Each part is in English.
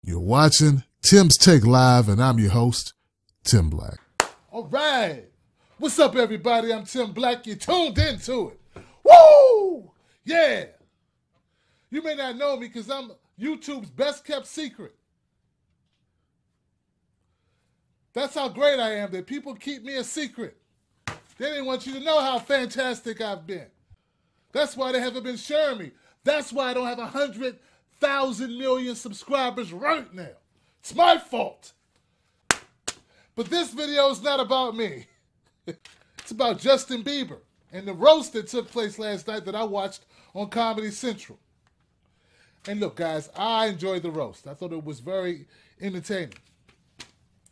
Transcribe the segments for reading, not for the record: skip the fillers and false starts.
You're watching Tim's Take Live, and I'm your host, Tim Black. All right. What's up, everybody? I'm Tim Black. You tuned into it. Woo! Yeah. You may not know me because I'm YouTube's best kept secret. That's how great I am, that people keep me a secret. They didn't want you to know how fantastic I've been. That's why they haven't been sharing me. That's why I don't have 100,000 million subscribers right now. It's my fault. But this video is not about me. It's about Justin Bieber and the roast that took place last night that I watched on Comedy Central. And look, guys, I enjoyed the roast. I thought it was very entertaining.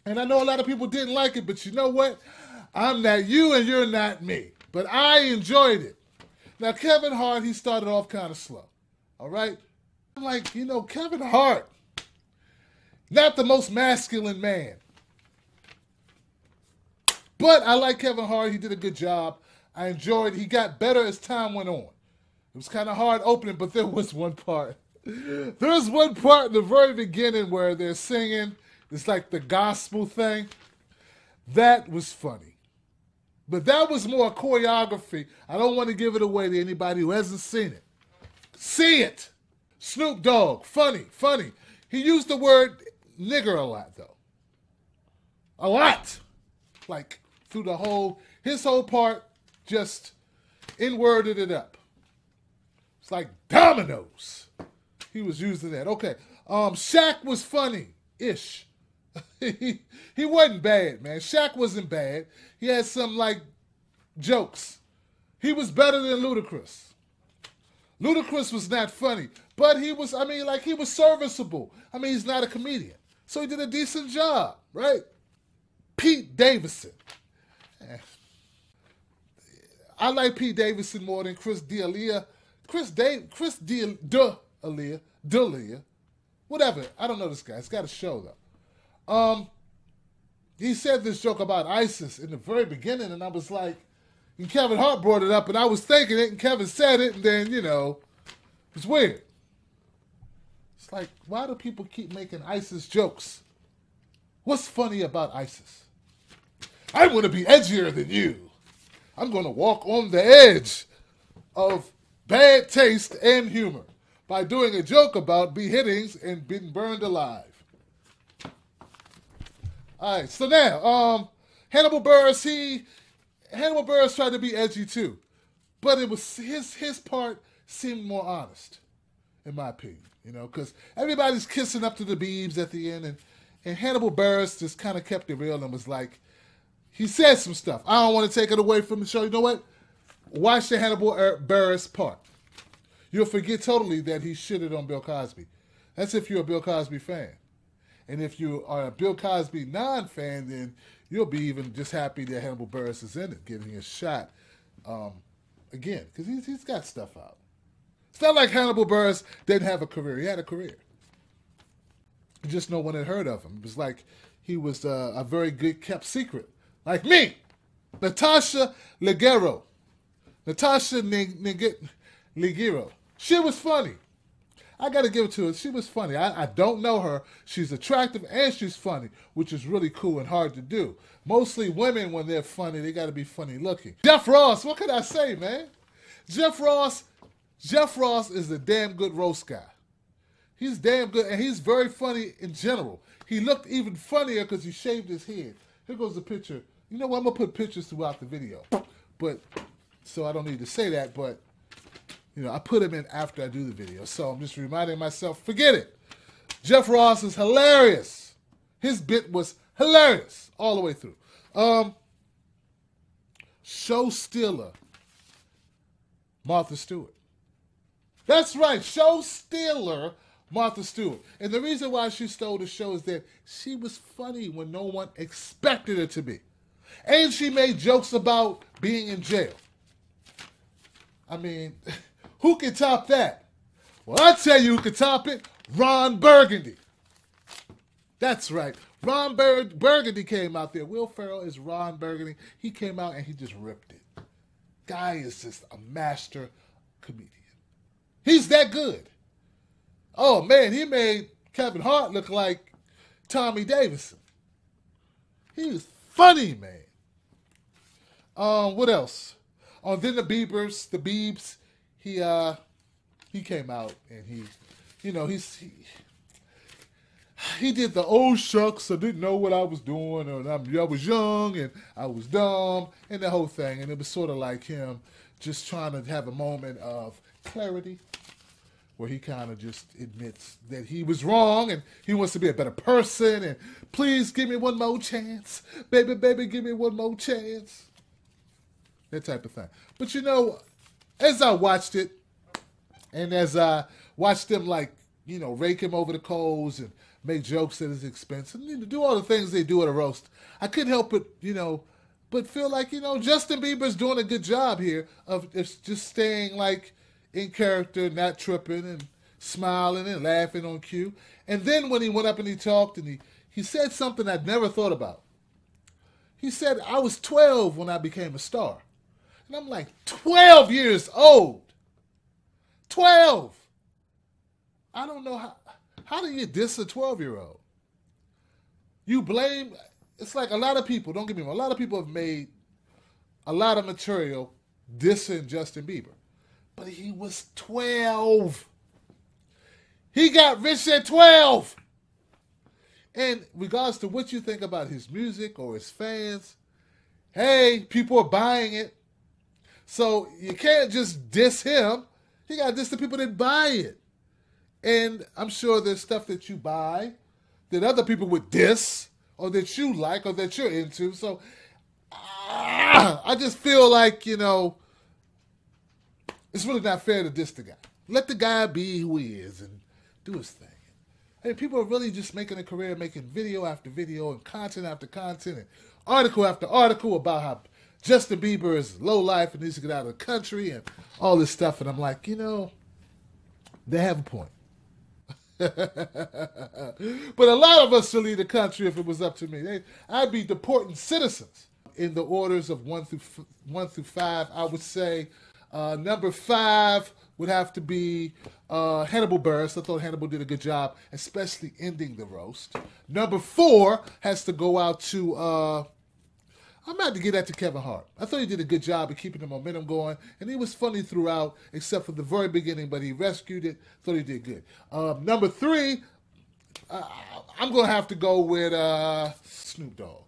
And I know a lot of people didn't like it, but you know what? I'm not you and you're not me. But I enjoyed it. Now, Kevin Hart, he started off kind of slow. All right? I'm like, you know, Kevin Hart, not the most masculine man. But I like Kevin Hart. He did a good job. I enjoyed it. He got better as time went on. It was kind of hard opening, but there was one part. There was one part in the very beginning where they're singing. It's like the gospel thing. That was funny. But that was more choreography. I don't want to give it away to anybody who hasn't seen it. See it. Snoop Dogg. Funny, funny. He used the word nigger a lot, though. A lot. Like, through the his whole part, just N-worded it up. It's like dominoes. He was using that. Okay. Shaq was funny-ish. He wasn't bad, man. Shaq wasn't bad. He had some, like, jokes. He was better than Ludacris. Ludacris was not funny, but he was, he was serviceable. He's not a comedian. So he did a decent job, right? Pete Davidson. I like Pete Davidson more than Chris D'Elia. D'Elia. Whatever. I don't know this guy. It's got a show, though. He said this joke about ISIS in the very beginning, and I was like, and Kevin Hart brought it up, and I was thinking it, and Kevin said it, and then, you know, it's weird. It's like, why do people keep making ISIS jokes? What's funny about ISIS? I want to be edgier than you. I'm going to walk on the edge of bad taste and humor by doing a joke about beheadings and being burned alive. All right, so now, Hannibal Buress tried to be edgy too, but it was his part seemed more honest, in my opinion, you know, because everybody's kissing up to the Beebs at the end, and Hannibal Buress just kind of kept it real and was like, he said some stuff. I don't want to take it away from the show. You know what? Watch the Hannibal Buress part. You'll forget totally that he shitted on Bill Cosby. That's if you're a Bill Cosby fan. And if you are a Bill Cosby non-fan, then you'll be even just happy that Hannibal Buress is in it, getting a shot again, because he's got stuff out. It's not like Hannibal Buress didn't have a career. He had a career. Just no one had heard of him. It was like he was a very good kept secret. Like me, Natasha Leggero. She was funny. I got to give it to her. She was funny. I don't know her. She's attractive and she's funny, which is really cool and hard to do. Mostly women, when they're funny, they got to be funny looking. Jeff Ross, what can I say, man? Jeff Ross is a damn good roast guy. He's damn good, and he's very funny in general. He looked even funnier because he shaved his head. Here goes the picture. You know what? I'm going to put pictures throughout the video. But, so I don't need to say that, but, you know, I put him in after I do the video. So I'm just reminding myself, forget it. Jeff Ross is hilarious. His bit was hilarious all the way through. Show stealer, Martha Stewart. That's right, show stealer, Martha Stewart. And the reason why she stole the show is that she was funny when no one expected her to be. And she made jokes about being in jail. Who can top that? Well, I'll tell you who can top it. Ron Burgundy. That's right. Ron Burgundy came out there. Will Ferrell is Ron Burgundy. He came out and he just ripped it. Guy is just a master comedian. He's that good. Oh, man, he made Kevin Hart looked like Tommy Davidson. He was funny, man. What else? Then the Beebs, he came out and he did the old shucks. I didn't know what I was doing, and I was young and I was dumb, and the whole thing. And it was sort of like him just trying to have a moment of clarity, where he kind of just admits that he was wrong and he wants to be a better person. And please give me one more chance, baby, give me one more chance. That type of thing. But as I watched it, and as I watched them rake him over the coals and make jokes at his expense and do all the things they do at a roast, I couldn't help but feel like, Justin Bieber's doing a good job here of just staying in character, not tripping and smiling and laughing on cue. And then when he went up and he talked and he said something I'd never thought about. He said, I was 12 when I became a star. And I'm like, 12 years old. 12. I don't know how do you diss a 12-year-old? You blame, it's like a lot of people, don't get me wrong, a lot of people have made a lot of material dissing Justin Bieber. But he was 12. He got rich at 12. And regardless to what you think about his music or his fans, hey, people are buying it. So you can't just diss him. You got to diss the people that buy it. And I'm sure there's stuff that you buy that other people would diss or that you like or that you're into. So I just feel like, it's really not fair to diss the guy. Let the guy be who he is and do his thing. Hey, people are really just making a career, making video after video and content after content and article after article about how Justin Bieber is low life and needs to get out of the country and all this stuff. And I'm like, they have a point. But a lot of us should leave the country if it was up to me. I'd be deporting citizens. In the orders of 1 through 5, I would say number 5 would have to be Hannibal Buress. I thought Hannibal did a good job, especially ending the roast. Number 4 has to go out to, I'm about to get that to Kevin Hart. I thought he did a good job of keeping the momentum going, and he was funny throughout, except for the very beginning, but he rescued it. Thought he did good. Number 3, I'm going to have to go with Snoop Dogg.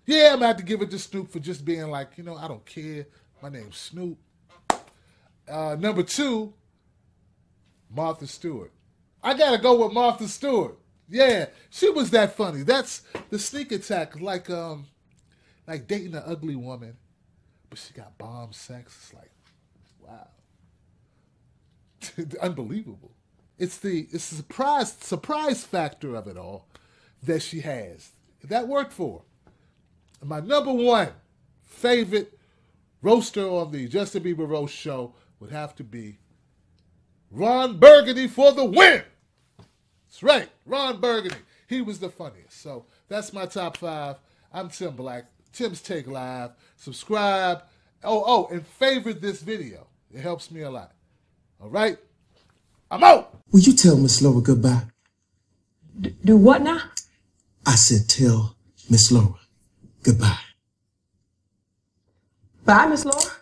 Yeah, I'm going to have to give it to Snoop for just being like, I don't care. My name's Snoop. Number 2, Martha Stewart. I got to go with Martha Stewart. Yeah, she was that funny. That's the sneak attack, like dating an ugly woman, but she got bomb sex. It's like, wow. Unbelievable. It's the surprise factor of it all that she has. That worked for her. My number 1 favorite roaster on the Justin Bieber Roast Show would have to be Ron Burgundy for the win. That's right, Ron Burgundy. He was the funniest. So that's my top 5. I'm Tim Black. Tim's Take Live. Subscribe. And favorite this video. It helps me a lot. All right? I'm out. Will you tell Miss Laura goodbye? Do what now? I said tell Miss Laura goodbye. Bye, Miss Laura.